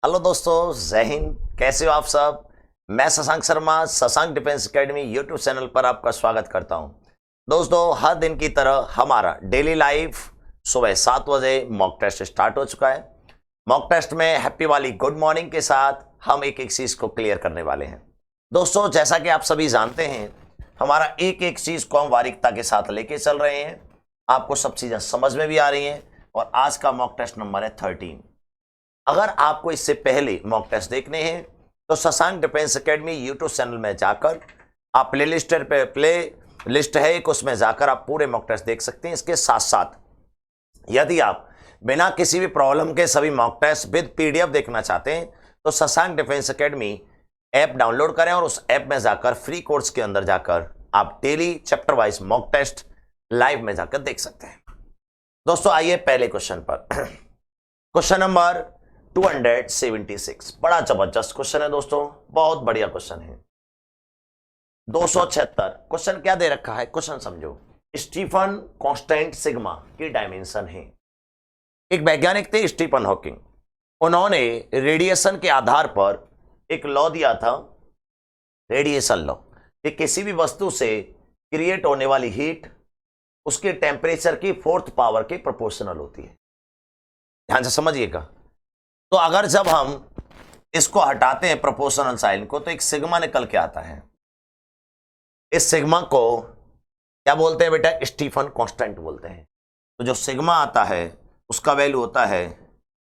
Hello दोस्तों, जय हिंद। कैसे हो आप सब। मैं Shashank Sharma Shashank defence academy YouTube channel पर आपका स्वागत करता हूं। दोस्तों, हर दिन की तरह हमारा डेली लाइफ सुबह 7 बजे मॉक टेस्ट स्टार्ट हो चुका है। मॉक टेस्ट में हैप्पी वाली गुड मॉर्निंग के साथ हम एक एक चीज को क्लियर करने वाले हैं। दोस्तों, जैसा कि आप सभी जानते हैं, हमारा एक एक चीज को हम बारीकता के साथ लेके चल रहे हैं। आपको सब चीजें समझ में भी आ रही हैं और आज का मॉक टेस्ट नंबर है 13। अगर आपको इससे पहले मॉक टेस्ट देखने हैं तो Shashank defence academy YouTube channel में जाकर आप प्ले लिस्ट है एक, उसमें जाकर आप पूरे मॉक टेस्ट देख सकते हैं। इसके साथ साथ यदि आप बिना किसी भी प्रॉब्लम के सभी मॉक टेस्ट विद पीडीएफ देखना चाहते हैं तो Shashank defence academy app download करें और उस ऐप में जाकर फ्री कोर्स के अंदर जाकर आप daily chapter wise mock test live में जाकर देख सकते हैं। दोस्तों, आइए पहले क्वेश्चन पर। क्वेश्चन नंबर 276 बड़ा जबरदस्त क्वेश्चन है दोस्तों, बहुत बढ़िया क्वेश्चन है। 276 क्वेश्चन क्या दे रखा है, क्वेश्चन समझो। स्टीफन कांस्टेंट सिग्मा की डायमेंशन है। एक वैज्ञानिक थे स्टीफन हॉकिंग, उन्होंने रेडिएशन के आधार पर एक लॉ दिया था, रेडिएशन लॉ, कि किसी भी वस्तु से क्रिएट होने वाली हीट उसके टेम्परेचर की 4th पावर के प्रोपोर्शनल होती है। ध्यान से समझिएगा। तो अगर जब हम इसको हटाते हैं प्रोपोर्शनल साइन को तो एक सिग्मा निकल के आता है। इस सिग्मा को क्या बोलते हैं बेटा, स्टीफन कांस्टेंट बोलते हैं। तो जो सिग्मा आता है उसका वैल्यू होता है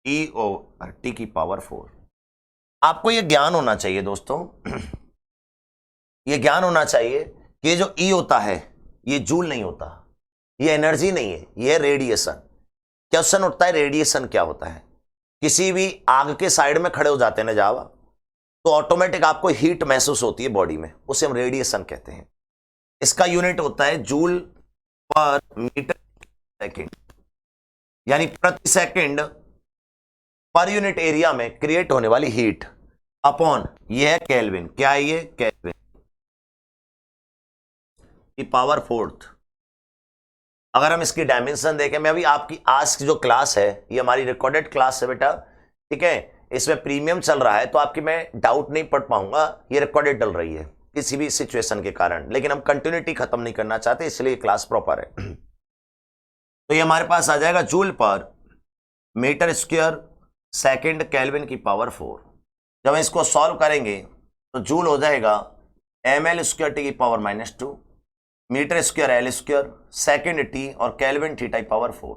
E/T की पावर 4। आपको यह ज्ञान होना चाहिए दोस्तों, यह ज्ञान होना चाहिए कि ये जो E होता है ये जूल नहीं होता, ये एनर्जी नहीं है, ये रेडिएशन। क्वेश्चन उठता है रेडिएशन क्या होता है। किसी भी आग के साइड में खड़े हो जाते हैं ना जावा, तो ऑटोमेटिक आपको हीट महसूस होती है बॉडी में, उसे हम रेडिएशन कहते हैं। इसका यूनिट होता है जूल पर मीटर सेकेंड, यानी प्रति सेकंड पर यूनिट एरिया में क्रिएट होने वाली हीट अपॉन ये है केल्विन। क्या है ये, केल्विन की पावर 4th। अगर हम इसकी डायमेंशन देखें, मैं अभी आपकी आज की जो क्लास है ये हमारी रिकॉर्डेड क्लास है बेटा, ठीक है, इसमें प्रीमियम चल रहा है तो आपकी मैं डाउट नहीं पढ़ पाऊंगा, ये रिकॉर्डेड डल रही है किसी भी सिचुएशन के कारण, लेकिन हम कंटिन्यूटी खत्म नहीं करना चाहते इसलिए क्लास प्रॉपर है। तो ये हमारे पास आ जाएगा जूल पर मीटर स्क्वायर सेकेंड केल्विन की पावर 4। जब हम इसको सॉल्व करेंगे तो जूल हो जाएगा ml² T की power -2, metre square L square, second T और केल्विन थीटा की पावर 4।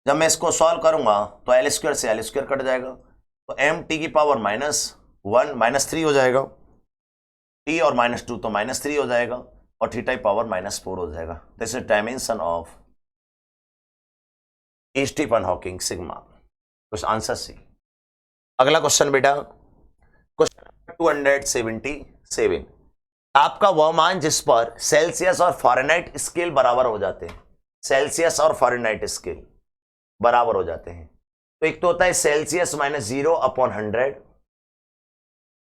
जब मैं इसको सॉल्व करूंगा तो एल स्क्वायर से एल स्क्वायर कट जाएगा, तो एम टी की पावर -1 -3 हो जाएगा, टी और -2 तो -3 हो जाएगा और थीटा की पावर -4 हो जाएगा। This is dimension of Stephen Hawking sigma. कुछ आंसर सी। अगला क्वेश्चन बेटा, क्वेश्चन 277। आपका वह मान जिस पर सेल्सियस और फ़ारेनहाइट स्केल बराबर हो जाते हैं, सेल्सियस और फ़ारेनहाइट स्केल बराबर हो जाते हैं। तो एक तो होता है सेल्सियस -0/100,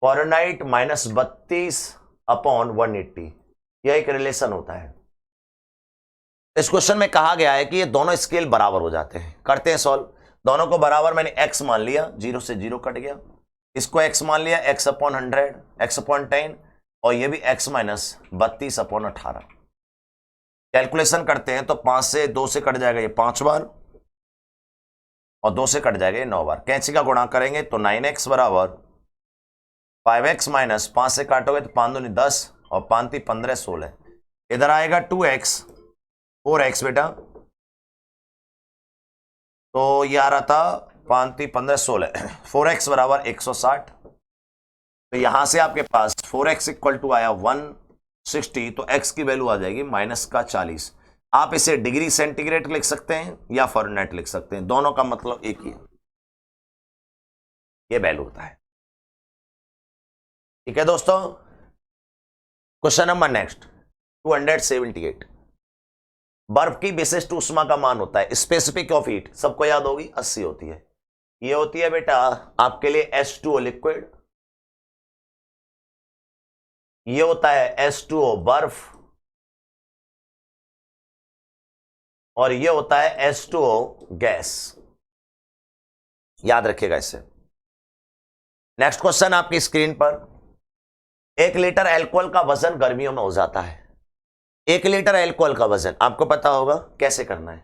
फ़ारेनहाइट -32/180। यह एक रिलेशन होता है। इस क्वेश्चन में कहा गया है कि ये दोनों स्केल बराबर हो जाते हैं। करते हैं सॉल्व। दोनों को बराबर मैंने x मान लिया, 0 से 0 कट गया, इसको x मान लिया, x/100, x/10, और ये भी x -32/18। कैलकुलेशन करते हैं तो 5 से 2 से कट जाएगा ये 5 बार और 2 से कट जाएगा ये 9 बार। कैंची का गुणा करेंगे तो 9x बराबर 5x माइनस 5 से काटोगे तो 5 दूनी 10 और 5 × 3 = 15 16। इधर आएगा 2x 4x बेटा, तो ये आ रहा था 5 × 3 = 15 16, 4x बराबर 160। तो यहां से आपके पास 4x = आया 160, तो x की वैल्यू आ जाएगी -40। आप इसे डिग्री सेंटीग्रेड लिख सकते हैं या फ़ारेनहाइट लिख सकते हैं, दोनों का मतलब एक ही है, ये वैल्यू होता है। ठीक है दोस्तों। Question number next 278। बर्फ की विशिष्ट ऊष्मा का मान होता है, स्पेसिफिक ऑफ हीट सबको याद होगी 80 होती है। ये होती है बेटा आपके लिए H2O लिक्विड, ये होता है H2O बर्फ, और ये होता है H2O गैस। याद रखिएगा इसे। नेक्स्ट क्वेश्चन आपकी स्क्रीन पर, 1 लीटर अल्कोहल का वजन गर्मियों में हो जाता है। 1 लीटर अल्कोहल का वजन आपको पता होगा कैसे करना है।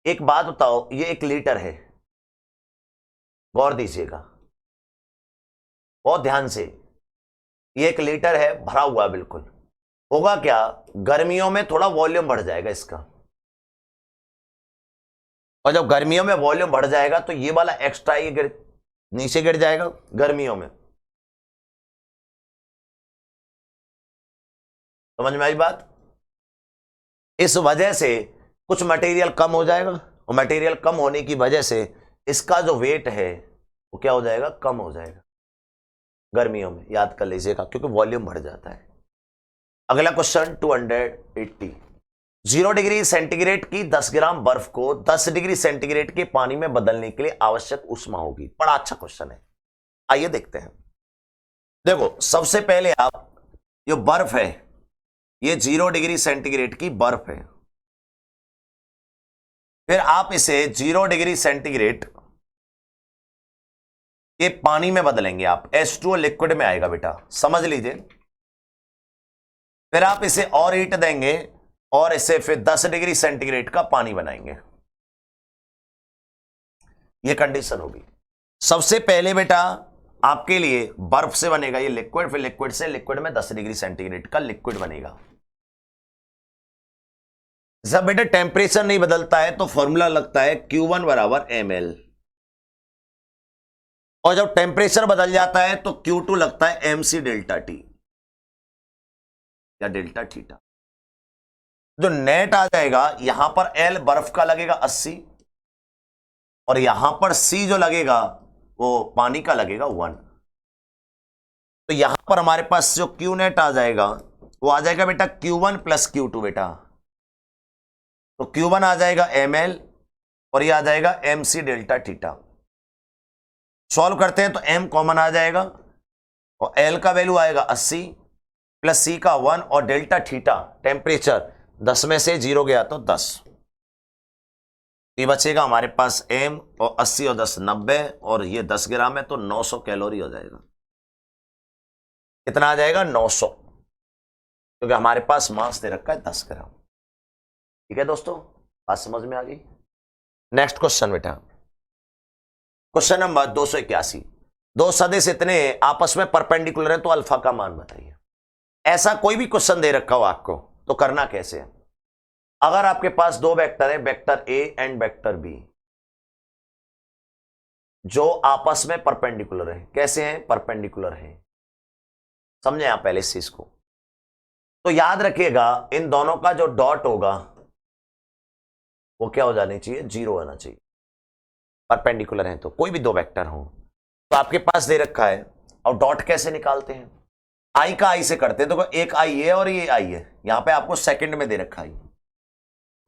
एक बात बताओ, ये 1 लीटर है, गौर दीजिएगा बहुत ध्यान से, ये 1 लीटर है, भरा हुआ बिल्कुल। होगा क्या, गर्मियों में थोड़ा वॉल्यूम बढ़ जाएगा इसका, और जब गर्मियों में वॉल्यूम बढ़ जाएगा तो ये वाला एक्स्ट्रा ये नीचे गिर जाएगा गर्मियों में। समझ में आई बात? इस वजह से कुछ मटेरियल कम हो जाएगा, और मटेरियल कम होने की वजह से इसका जो वेट है वो क्या हो जाएगा, कम हो जाएगा गर्मियों में, याद कर लीजिएगा, क्योंकि वॉल्यूम बढ़ जाता है। अगला क्वेश्चन 280, 0 डिग्री सेंटीग्रेड की 10 ग्राम बर्फ को 10 डिग्री सेंटीग्रेड के पानी में बदलने के लिए आवश्यक ऊष्मा होगी। बड़ा अच्छा क्वेश्चन है, आइए देखते हैं। देखो सबसे पहले आप, ये बर्फ है, ये 0 डिग्री सेंटीग्रेड की बर्फ है, फिर आप इसे 0 डिग्री सेंटीग्रेड के पानी में बदलेंगे, आप H2O लिक्विड में आएगा बेटा, समझ लीजिए। फिर आप इसे और हीट देंगे और इसे फिर 10 डिग्री सेंटीग्रेड का पानी बनाएंगे, यह कंडीशन होगी। सबसे पहले बेटा आपके लिए बर्फ से बनेगा ये लिक्विड, फिर लिक्विड से लिक्विड में 10 डिग्री सेंटीग्रेड का लिक्विड बनेगा। जब बेटा टेम्परेचर नहीं बदलता है तो फॉर्मूला लगता है Q1 बराबर ml, और जब टेम्परेचर बदल जाता है तो Q2 लगता है mc डेल्टा टी या डेल्टा थीटा। जो नेट आ जाएगा, यहां पर L बर्फ का लगेगा 80, और यहां पर C जो लगेगा वो पानी का लगेगा 1। तो यहां पर हमारे पास जो Q नेट आ जाएगा वो आ जाएगा बेटा Q1 प्लस Q2 बेटा, तो Q1 आ जाएगा ml और ये आ जाएगा mc डेल्टा थीटा। सॉल्व करते हैं तो m कॉमन आ जाएगा, और L का वैल्यू आएगा 80 प्लस C का 1, और डेल्टा थीटा टेम्परेचर 10 में से 0 गया तो 10, ये बचेगा हमारे पास m, और 80 और 10 90, और ये 10 ग्राम है तो 900 कैलोरी हो जाएगा। कितना आ जाएगा, 900, क्योंकि हमारे पास मास दे रखा है 10 ग्राम। ठीक है दोस्तों, बात समझ में आ गई। नेक्स्ट क्वेश्चन बेटा, क्वेश्चन नंबर 281, दो सदिश इतने आपस में परपेंडिकुलर है तो अल्फा का मान बताइए। ऐसा कोई भी क्वेश्चन दे रखा हो आपको तो करना कैसे है। अगर आपके पास दो वेक्टर है, vector A and vector B, जो आपस में परपेंडिकुलर है, कैसे हैं, परपेंडिकुलर है, समझे आप पहले इस चीज को। तो याद रखिएगा इन दोनों का जो डॉट होगा वो क्या हो जानी चाहिए, 0 होना चाहिए। परपेंडिकुलर है तो कोई भी दो वेक्टर हो तो आपके पास दे रखा है, और डॉट कैसे निकालते हैं, आई का आई से करते हैं। देखो एक आई है और ये आई है, यहां पे आपको सेकंड में दे रखा है,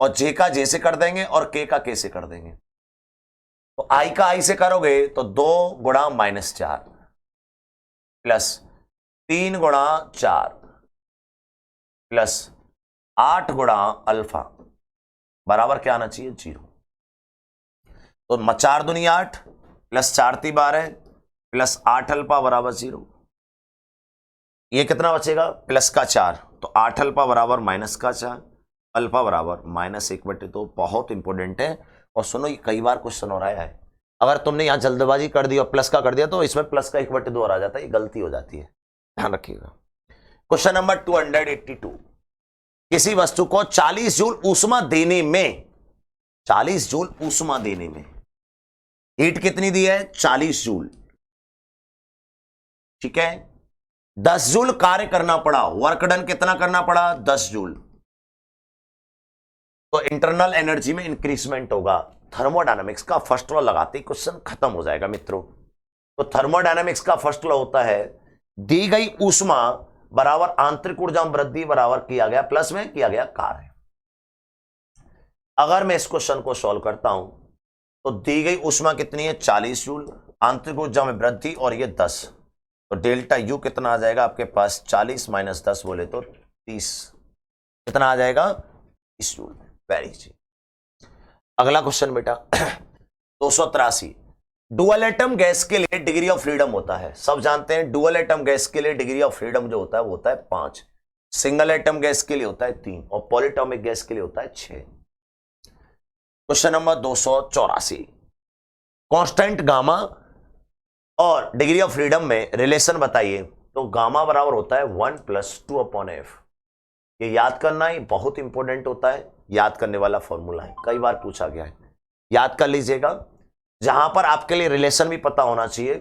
और जे का जे से कर देंगे और के का के से कर देंगे। तो आई का आई से करोगे तो 2 गुणा -4 प्लस 3 गुणा 4 प्लस 8 गुणा अल्फा बराबर क्या आना चाहिए, 0। तो 4 दूनी 8 प्लस 4 ती 12 प्लस 8 अल्फा बराबर 0। ये कितना बचेगा, प्लस का 4, तो 8 अल्फा बराबर माइनस का 4, अल्फा बराबर -1/2। बहुत इंपॉर्टेंट है, और सुनो ये कई बार क्वेश्चन हो रहा है, अगर तुमने यहां जल्दबाजी कर दी और प्लस का कर दिया तो इसमें प्लस का 1/2 और आ जाता है, ये गलती हो जाती है, ध्यान रखिएगा। क्वेश्चन नंबर 282, किसी वस्तु को 40 जूल ऊष्मा देने में, 40 जूल ऊष्मा देने में हीट कितनी दी है, 40 जूल, ठीक है। 10 जूल कार्य करना पड़ा, वर्क डन कितना करना पड़ा, 10 जूल, तो इंटरनल एनर्जी में इंक्रीजमेंट होगा। थर्मोडायनामिक्स का फर्स्ट लॉ लगाते ही क्वेश्चन खत्म हो जाएगा मित्रों। तो थर्मोडायनामिक्स का फर्स्ट लॉ होता है, दी गई ऊष्मा बराबर आंतरिक ऊर्जा वृद्धि बराबर किया गया प्लस में किया गया कार्य। अगर मैं इस क्वेश्चन को सॉल्व करता हूं तो दी गई ऊष्मा कितनी है, 40 जूल, आंतरिक ऊर्जा में वृद्धि और ये 10, तो डेल्टा यू कितना आ जाएगा आपके पास, 40 - 10 बोले तो 30, कितना आ जाएगा, 30 जूल। वेरी जी। अगला क्वेश्चन बेटा 283, डुअल एटम गैस के लिए डिग्री ऑफ फ्रीडम होता है, सब जानते हैं डुअल एटम गैस के लिए डिग्री ऑफ फ्रीडम जो होता है वो होता है 5, सिंगल एटम गैस के लिए होता है 3 और पॉलीटॉमिक गैस के लिए होता है 6। क्वेश्चन नंबर 284, कांस्टेंट गामा और डिग्री ऑफ फ्रीडम में रिलेशन बताइए। तो गामा बराबर होता है 1 + 2/f। ये याद करना ही बहुत इंपॉर्टेंट होता है, याद करने वाला फॉर्मूला है, कई बार पूछा गया है, याद कर लीजिएगा। जहां पर आपके लिए रिलेशन भी पता होना चाहिए।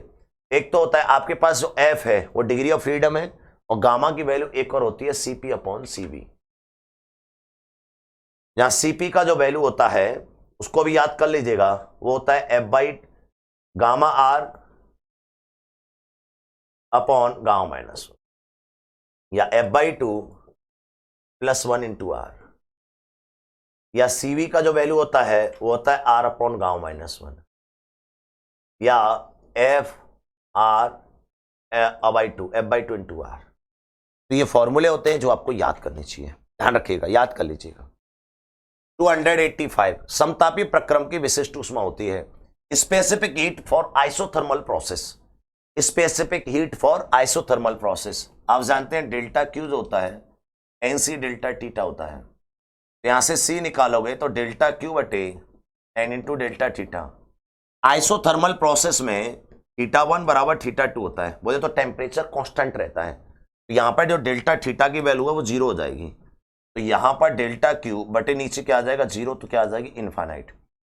एक तो होता है आपके पास जो f है वो डिग्री ऑफ फ्रीडम है और गामा की वैल्यू एक और होती है Cp/Cv। जहां Cp का जो वैल्यू होता है उसको भी याद कर लीजिएगा, वो होता है F/γ r/γ-1 या F/2 + 1 × r, या Cv का जो वैल्यू होता है वो होता है r/γ-1 या F/2 × r। तो ये फॉर्मूले होते हैं जो आपको याद करने चाहिए, ध्यान रखिएगा, याद कर लीजिएगा। 285, समतापी प्रक्रम की विशिष्ट ऊष्मा होती है। Specific heat for isothermal process. Specific heat for isothermal process आप जानते हैं डेल्टा क्यू जो होता है NC डेल्टा थीटा होता है। तो यहां से C निकालोगे तो डेल्टा क्यू बटे N × delta theta. Isothermal process में θ1 = θ2 होता है, बोले तो टेम्परेचर कांस्टेंट रहता है। तो यहां पर जो डेल्टा थीटा की वैल्यू है वो 0 हो जाएगी। तो यहां पर डेल्टा क्यू बटे नीचे क्या आ जाएगा 0, तो क्या आ जाएगी इनफाइनाइट।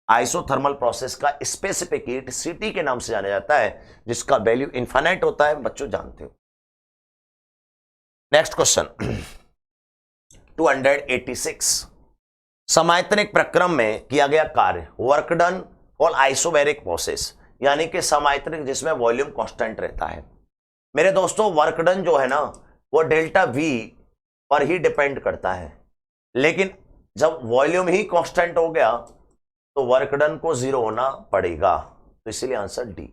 आइसोथर्मल प्रोसेस का स्पेसिफिक हीट CT के नाम से जाना जाता है, जिसका वैल्यू इनफाइनाइट होता है, बच्चों जानते हो। नेक्स्ट क्वेश्चन 286, समायतनिक प्रक्रम में किया गया कार्य, वर्क डन और आइसोबैरिक प्रोसेस, यानी कि समायतनिक जिसमें वॉल्यूम कांस्टेंट रहता है। मेरे दोस्तों वर्क डन जो है ना वो डेल्टा V पर ही डिपेंड करता है, लेकिन जब वॉल्यूम ही कांस्टेंट हो गया तो वर्क डन को 0 होना पड़ेगा, तो इसीलिए answer D.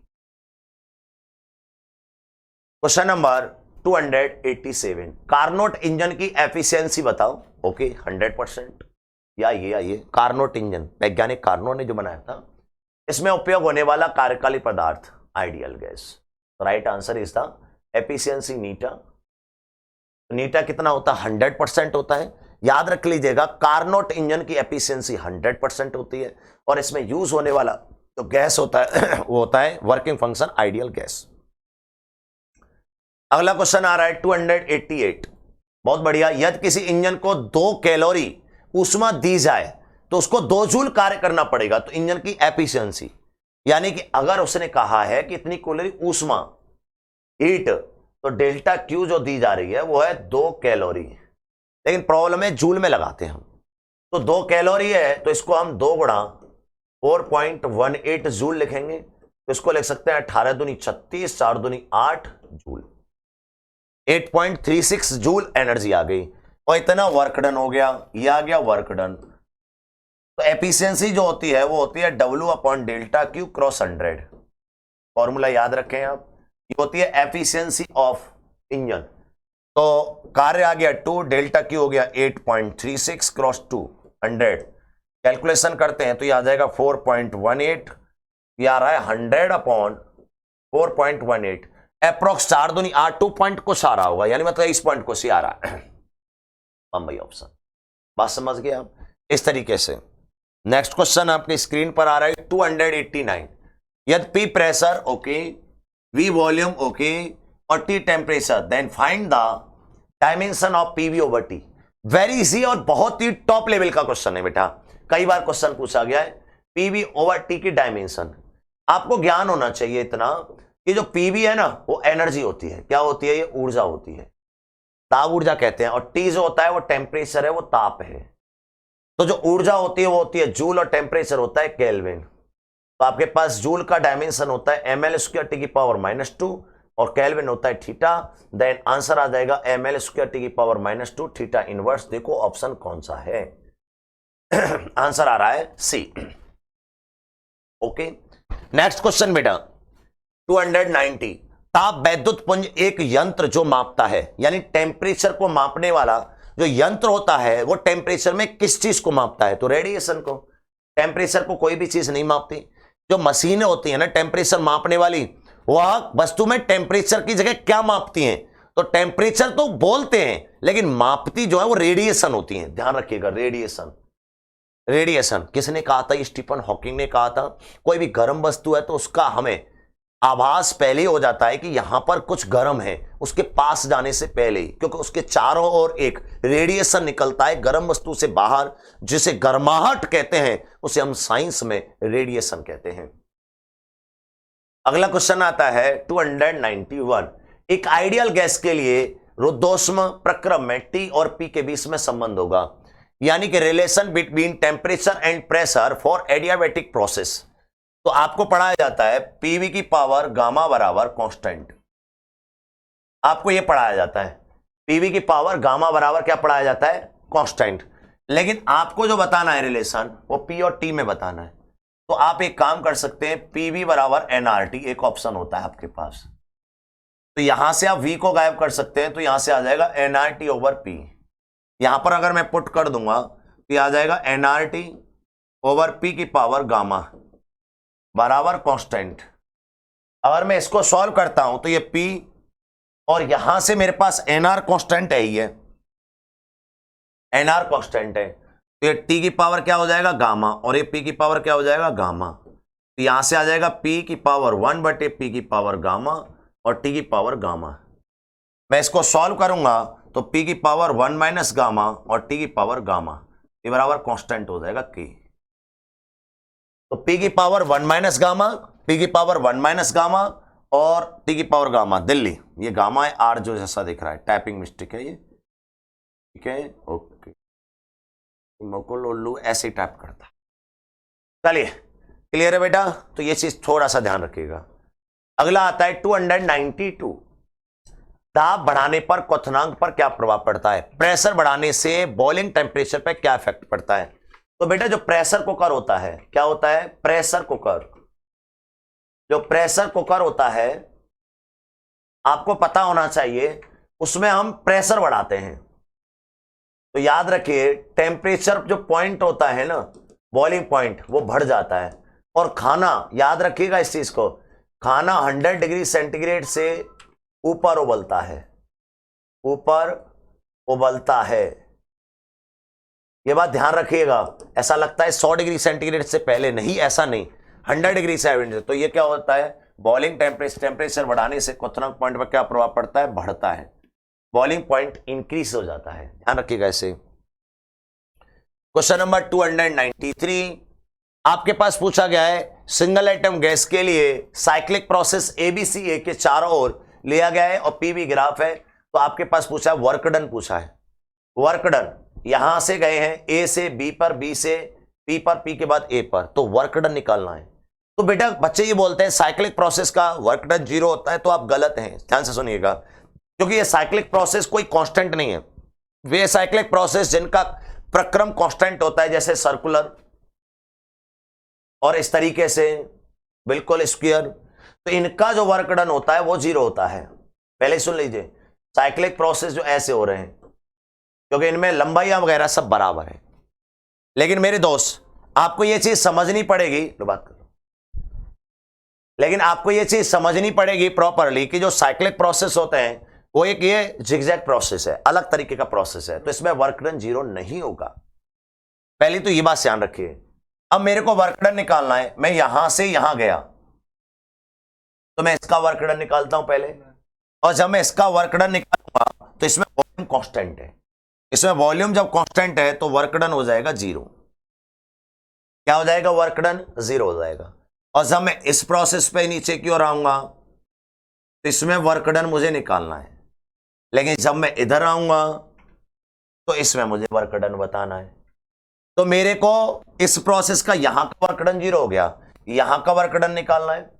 Question number 287, Carnot engine की एफिशिएंसी बताओ। ओके 100%। या ये कार्नोट इंजन वैज्ञानिक कार्नोट ने जो बनाया था, इसमें उपयोग होने वाला कार्यकाली पदार्थ ideal gas. Right answer is the efficiency नीटा। नीटा कितना होता है 100% होता है। याद रख लीजिएगा कार्नोट इंजन की एफिशिएंसी 100% होती है और इसमें यूज होने वाला जो गैस होता है वो होता है वर्किंग फंक्शन आइडियल गैस। अगला क्वेश्चन आ रहा है 288, बहुत बढ़िया। यदि किसी इंजन को 2 कैलोरी ऊष्मा दी जाए तो उसको 2 जूल कार्य करना पड़ेगा, तो इंजन की एफिशिएंसी, यानी कि अगर उसने कहा है कि इतनी कैलोरी ऊष्मा हीट, तो डेल्टा क्यू जो दी जा रही है वो है 2 कैलोरी, लेकिन प्रॉब्लम है जूल में लगाते हैं हम। तो 2 कैलोरी है तो इसको हम 2 × 4.18 जूल लिखेंगे, तो इसको लिख सकते हैं 18 दूनी 36, 4 दूनी 8 जूल, 8.36 जूल एनर्जी आ गई और इतना वर्क डन हो गया। ये आ गया वर्क डन। तो एफिशिएंसी जो होती है वो होती है W/ΔQ × 100। फॉर्मूला याद रखें आप, ये होती है एफिशिएंसी ऑफ इंजन। तो कार्य आ गया 2, डेल्टा क्यू हो गया 8.36 × 200। कैलकुलेशन करते हैं तो ये आ जाएगा 4.18, ये आ रहा है 100/4.18, अप्रोक्स 4 दूनी 8, 2 पॉइंट कुछ आ रहा होगा, यानी मतलब इस पॉइंट कुछ ही आ रहा है। बम्बई ऑप्शन, बात समझ गए आप इस तरीके से। नेक्स्ट क्वेश्चन आपकी स्क्रीन पर आ रहा है 289, यदि P pressure okay, V volume okay और T temperature, then find the dimension of PV/T। Very easy और बहुत ही टॉप लेवल का क्वेश्चन है बेटा, कई बार क्वेश्चन पूछा गया है। PV/T की डायमेंशन आपको ज्ञान होना चाहिए इतना कि जो PV है ना वो एनर्जी होती है, क्या होती है, ये ऊर्जा होती है, ताप ऊर्जा कहते हैं, और T जो होता है वो टेम्परेचर है, वो ताप है। तो जो ऊर्जा होती है वो होती है जूल और टेम्परेचर होता है केल्विन। तो आपके पास जूल का डायमेंशन होता है mL²T⁻² और केल्विन होता है थीटा। देन आंसर आ जाएगा mL²T⁻², थीटा इनवर्स। देखो ऑप्शन कौन सा है, आंसर आ रहा है सी। ओके नेक्स्ट क्वेश्चन बेटा 290, ताप वैद्युत पुंज एक यंत्र जो मापता है, यानी टेम्परेचर को मापने वाला जो यंत्र होता है वो टेम्परेचर में किस चीज को मापता है, तो रेडिएशन को। टेम्परेचर को कोई भी चीज नहीं मापती, जो मशीनें होती है ना टेम्परेचर मापने वाली, वह वस्तु में टेम्परेचर की जगह क्या मापती हैं? तो टेम्परेचर तो बोलते हैं, लेकिन मापती जो है वो रेडिएशन होती है। ध्यान रखिएगा, रेडिएशन। रेडिएशन किसने कहा था? स्टीफन हॉकिंग ने कहा था। कोई भी गर्म वस्तु है तो उसका हमें आभास पहले ही हो जाता है कि यहां पर कुछ गर्म है, उसके पास जाने से पहले ही, क्योंकि उसके चारों ओर एक रेडिएशन निकलता है गर्म वस्तु से बाहर, जिसे गर्माहट कहते हैं, उसे हम साइंस में रेडिएशन कहते हैं। अगला क्वेश्चन आता है 291। एक आइडियल गैस के लिए रुद्धोष्म प्रक्रम में T और P के बीच में संबंध होगा, यानी कि relation between temperature and pressure for adiabatic process. तो आपको पढ़ाया जाता है पीवी की पावर गामा बराबर कांस्टेंट। आपको यह पढ़ाया जाता है पीवी की पावर गामा बराबर क्या पढ़ाया जाता है? कांस्टेंट। लेकिन आपको जो बताना है रिलेशन वो पी और टी में बताना है। तो आप एक काम कर सकते हैं, पीवी बराबर एनआरटी एक ऑप्शन होता है आपके पास, तो यहां से आप वी को गायब कर सकते हैं, तो यहां से आ जाएगा एनआरटी ओवर पी। यहां पर अगर मैं पुट कर दूंगा तो यह आ जाएगा एनआरटी ओवर पी की पावर गामा बराबर कांस्टेंट। अगर मैं इसको सॉल्व करता हूं तो ये P और यहां से मेरे पास NR कांस्टेंट है, ही है NR कांस्टेंट है, तो ये T की पावर क्या हो जाएगा? गामा, और ये P की पावर क्या हो जाएगा? गामा। तो यहां से आ जाएगा P की पावर 1/P की पावर गामा और T की पावर गामा। मैं इसको सॉल्व करूंगा तो P की पावर 1 माइनस गामा और T की पावर गामा, ये बराबर कांस्टेंट हो जाएगा K। तो P की पावर 1 माइनस गामा, P की पावर 1 माइनस गामा और T की पावर गामा, दिल्ली, ये गामा है, R जो जैसा दिख रहा है, टाइपिंग मिस्टेक है ये, ठीक है, ओके, मोको लोल्लू ऐसे ही टाइप करता। चलिए क्लियर है बेटा, तो ये चीज थोड़ा सा ध्यान रखिएगा। अगला आता है 292। दाब बढ़ाने पर क्वथनांक पर क्या प्रभाव पड़ता है? प्रेशर बढ़ाने से बॉइलिंग टेम्परेचर पर क्या इफेक्ट पड़ता है? तो बेटा जो प्रेशर कुकर होता है, क्या होता है? Pressure cooker. जो प्रेशर कुकर होता है आपको पता होना चाहिए, उसमें हम प्रेशर बढ़ाते हैं। तो याद रखिए टेम्परेचर जो पॉइंट होता है ना, बॉइलिंग पॉइंट, वो बढ़ जाता है। और खाना, याद रखिएगा इस चीज को, खाना 100 डिग्री सेंटीग्रेड से ऊपर उबलता है, ऊपर उबलता है। ये बात ध्यान रखिएगा। ऐसा लगता है 100 डिग्री सेंटीग्रेड से पहले, नहीं, ऐसा नहीं, 100 डिग्री सेंटीग्रेड। तो ये क्या होता है? बॉइलिंग टेम्परेचर बढ़ाने से क्वथनांक पॉइंट पर क्या प्रभाव पड़ता है? बढ़ता है, बॉइलिंग पॉइंट इंक्रीज हो जाता है। ध्यान रखिएगा इसे। क्वेश्चन नंबर 293 आपके पास पूछा गया है, सिंगल आइटम गैस के लिए साइक्लिक प्रोसेस ABCA के चारों ओर लिया गया है और PV ग्राफ है। तो आपके पास पूछा है वर्क डन, पूछा है वर्क डन। यहां से गए हैं A से B पर, B से P पर, P के बाद A पर, तो वर्क डन निकालना है। तो बेटा बच्चे ये बोलते हैं साइक्लिक प्रोसेस का वर्क डन 0 होता है, तो आप गलत हैं, ध्यान से सुनिएगा, क्योंकि ये साइक्लिक प्रोसेस कोई कांस्टेंट नहीं है। वे साइक्लिक प्रोसेस जिनका प्रक्रम कांस्टेंट होता है, जैसे सर्कुलर और इस तरीके से बिल्कुल स्क्वायर, तो इनका जो वर्क डन होता है वो 0 होता है। पहले सुन लीजिए, साइक्लिक प्रोसेस जो ऐसे हो रहे हैं क्योंकि इनमें लंबाइयां वगैरह सब बराबर है। लेकिन मेरे दोस्त आपको यह चीज समझनी पड़ेगी, बात करो, लेकिन आपको यह चीज समझनी पड़ेगी प्रॉपरली कि जो साइक्लिक प्रोसेस होते हैं वो एक ये जिगजैग प्रोसेस है, अलग तरीके का प्रोसेस है, तो इसमें वर्क डन 0 नहीं होगा। पहले तो ये बात ध्यान रखिए। अब मेरे को वर्क डन निकालना है, मैं यहां से यहां गया तो मैं इसका वर्क डन निकालता हूं पहले, और जब मैं इसका वर्क डन निकालूंगा तो इसमें वॉल्यूम कांस्टेंट है, इसमें वॉल्यूम जब कांस्टेंट है तो वर्क डन हो जाएगा 0। क्या हो जाएगा? वर्क डन 0 हो जाएगा। और जब मैं इस प्रोसेस पे नीचे की ओर आऊंगा तो इसमें वर्क डन मुझे निकालना है, लेकिन जब मैं इधर आऊंगा तो इसमें मुझे वर्क डन बताना है। तो मेरे को इस प्रोसेस का यहां का वर्क डन 0 हो गया, यहां का वर्क डन निकालना है,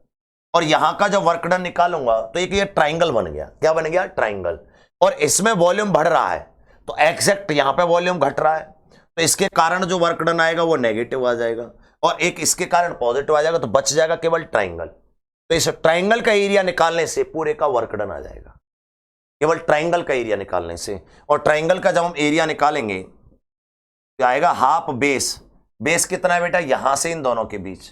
और यहां का जब वर्क डन निकालूंगा तो एक ये ट्राइंगल बन गया। क्या बन गया? ट्राइंगल। और इसमें वॉल्यूम बढ़ रहा है तो एग्जैक्ट यहां पे वॉल्यूम घट रहा है, तो इसके कारण जो वर्क डन आएगा वो नेगेटिव आ जाएगा, और एक इसके कारण पॉजिटिव आ जाएगा, तो बच जाएगा केवल ट्राइंगल। तो इस ट्राइंगल का एरिया निकालने से पूरे का वर्क डन आ जाएगा, केवल ट्राइंगल का एरिया निकालने से। और ट्राइंगल का जब हम एरिया निकालेंगे तो आएगा हाफ बेस। बेस कितना है बेटा? यहां से इन दोनों के बीच,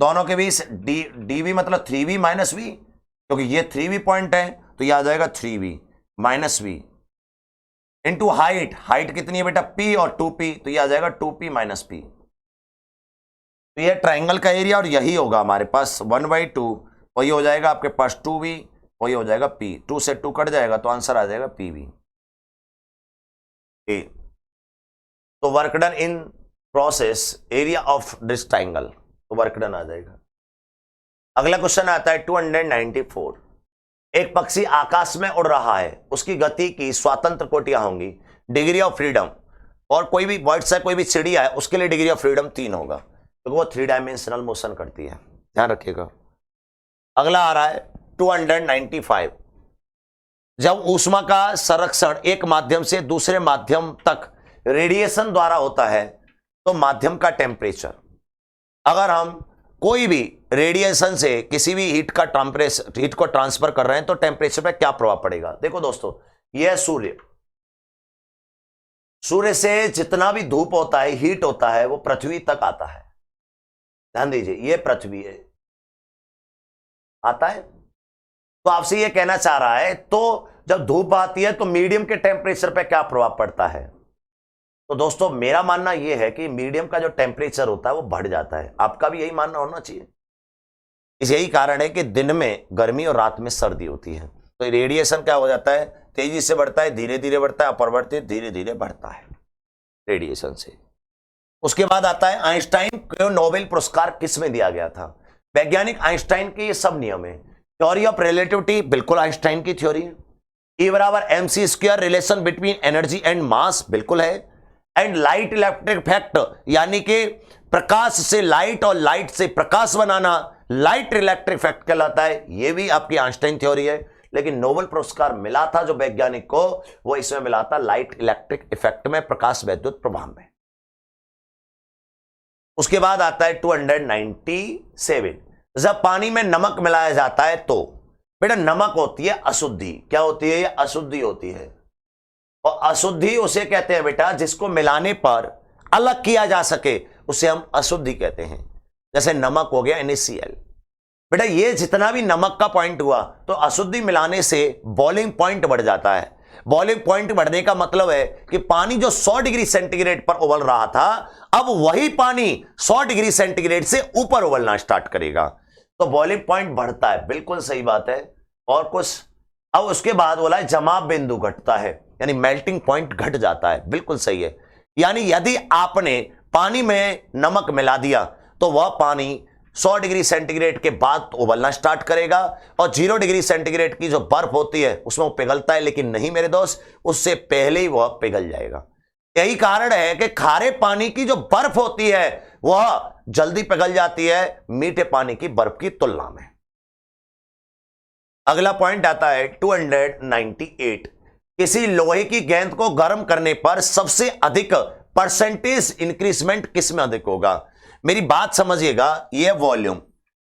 दोनों के बीच डी वी मतलब 3v माइनस वी, क्योंकि ये 3v पॉइंट है तो ये आ जाएगा 3v minus V into height. Height कितनी है बेटा p और 2p, तो ये आ जाएगा 2p माइनस p। तो ये ट्राइंगल का एरिया और यही होगा हमारे पास 1/2, वही हो जाएगा आपके पास 2v, वही हो जाएगा p। 2 से 2 कट जाएगा तो आंसर आ जाएगा pv। तो work done in process area of this triangle, तो वर्क डन आ जाएगा। अगला क्वेश्चन आता है 294। एक पक्षी आकाश में उड़ रहा है, उसकी गति की स्वतंत्र कोटियां होंगी, डिग्री ऑफ फ्रीडम, और कोई भी बर्ड से कोई भी चिड़िया है उसके लिए डिग्री ऑफ फ्रीडम 3 होगा, तो वो 3 डायमेंशनल मोशन करती है, ध्यान रखिएगा। अगला आ रहा है 295। जब ऊष्मा का संरक्षण एक माध्यम से दूसरे माध्यम तक रेडिएशन द्वारा होता है तो माध्यम का टेम्परेचर, अगर हम कोई भी रेडिएशन से किसी भी हीट को ट्रांसफर कर रहे हैं तो टेम्परेचर पे क्या प्रभाव पड़ेगा। देखो दोस्तों, यह सूर्य से जितना भी धूप होता है, हीट होता है, वो पृथ्वी तक आता है। ध्यान दीजिए, ये पृथ्वी है, आता है। तो आपसे ये कहना चाह रहा है, तो जब धूप आती है तो मीडियम के टेम्परेचर पे क्या प्रभाव पड़ता है। तो दोस्तों मेरा मानना यह है कि मीडियम का जो टेम्परेचर होता है वो बढ़ जाता है, आपका भी यही मानना होना चाहिए। इस यही कारण है कि दिन में गर्मी और रात में सर्दी होती है। तो रेडिएशन क्या हो जाता है, तेजी से बढ़ता है, धीरे धीरे बढ़ता है, अपरिवर्तित धीरे धीरे बढ़ता है रेडिएशन से। उसके बाद आता है आइंस्टाइन को नोबेल पुरस्कार किस में दिया गया था। वैज्ञानिक आइंस्टाइन के ये सब नियम है। थ्योरी ऑफ रिलेटिविटी बिल्कुल आइंस्टाइन की थ्योरी है। E बराबर mc², relation between energy and mass बिल्कुल है। एंड लाइट इलेक्ट्रिक इफेक्ट, यानी कि प्रकाश से लाइट और लाइट से प्रकाश बनाना लाइट इलेक्ट्रिक इफेक्ट कहलाता है, यह भी आपकी आइंस्टाइन थ्योरी है। लेकिन नोबेल पुरस्कार मिला था जो वैज्ञानिक को, वो इसमें मिला था लाइट इलेक्ट्रिक इफेक्ट में, प्रकाश वैद्युत प्रभाव में। उसके बाद आता है 297। जब पानी में नमक मिलाया जाता है तो बेटा नमक होती है अशुद्धि। क्या होती है, ये अशुद्धि होती है। और अशुद्धि उसे कहते हैं बेटा जिसको मिलाने पर अलग किया जा सके, उसे हम अशुद्धि कहते हैं। जैसे नमक हो गया NaCl। बेटा ये जितना भी नमक का पॉइंट हुआ तो अशुद्धि मिलाने से बॉइलिंग पॉइंट बढ़ जाता है। बॉइलिंग पॉइंट बढ़ने का मतलब है कि पानी जो 100 डिग्री सेंटीग्रेड पर उबल रहा था, अब वही पानी 100 डिग्री सेंटीग्रेड से ऊपर उबलना स्टार्ट करेगा, तो बॉइलिंग पॉइंट बढ़ता है। बिल्कुल सही बात है। और कुछ अब उसके बाद बोला है जमाव बिंदु घटता है, यानी मेल्टिंग पॉइंट घट जाता है। बिल्कुल सही है। यानी यदि आपने पानी में नमक मिला दिया तो वह पानी 100 डिग्री सेंटीग्रेड के बाद उबलना स्टार्ट करेगा, और 0 डिग्री सेंटीग्रेड की जो बर्फ होती है उसमें वो पिघलता है। लेकिन नहीं मेरे दोस्त, उससे पहले ही वह पिघल जाएगा। यही कारण है कि खारे पानी की जो बर्फ होती है वह जल्दी पिघल जाती है मीठे पानी की बर्फ की तुलना में। अगला पॉइंट आता है 298। किसी लोहे की गेंद को गर्म करने पर सबसे अधिक परसेंटेज इंक्रीजमेंट किस में अधिक होगा। मेरी बात समझिएगा, यह वॉल्यूम,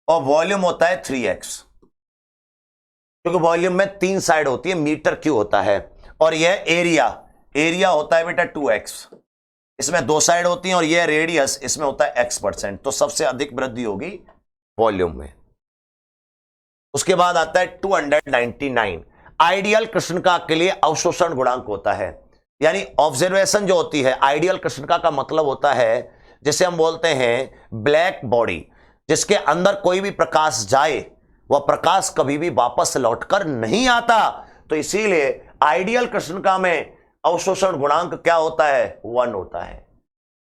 और वॉल्यूम होता है 3x, क्योंकि वॉल्यूम में 3 साइड होती है, मीटर क्यूब होता है। और यह एरिया होता है बेटा 2x, इसमें 2 साइड होती हैं, और यह रेडियस, इसमें होता है x%। तो सबसे अधिक वृद्धि होगी वॉल्यूम में। उसके बाद आता है 299। आइडियल कृष्णिका के लिए अवशोषण गुणांक होता है, यानी ऑब्जर्वेशन जो होती है। आइडियल कृष्णिका का मतलब होता है जिसे हम बोलते हैं ब्लैक बॉडी, जिसके अंदर कोई भी प्रकाश जाए वह प्रकाश कभी भी वापस लौटकर नहीं आता। तो इसीलिए आइडियल कृष्णिका में अवशोषण गुणांक क्या होता है, 1 होता है।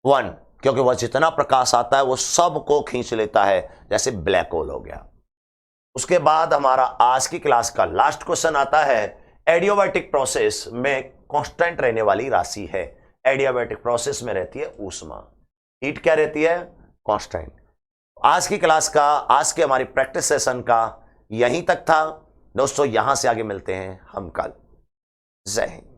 1, क्योंकि वह जितना प्रकाश आता है वो सबको खींच लेता है, जैसे ब्लैक होल हो गया। उसके बाद हमारा आज की क्लास का लास्ट क्वेश्चन आता है, एडियाबैटिक प्रोसेस में कांस्टेंट रहने वाली राशि है। एडियाबैटिक प्रोसेस में रहती है ऊष्मा, हीट क्या रहती है, कांस्टेंट। आज की क्लास का, आज के हमारी प्रैक्टिस सेशन का यहीं तक था दोस्तों। यहां से आगे मिलते हैं हम कल। जय हिंद।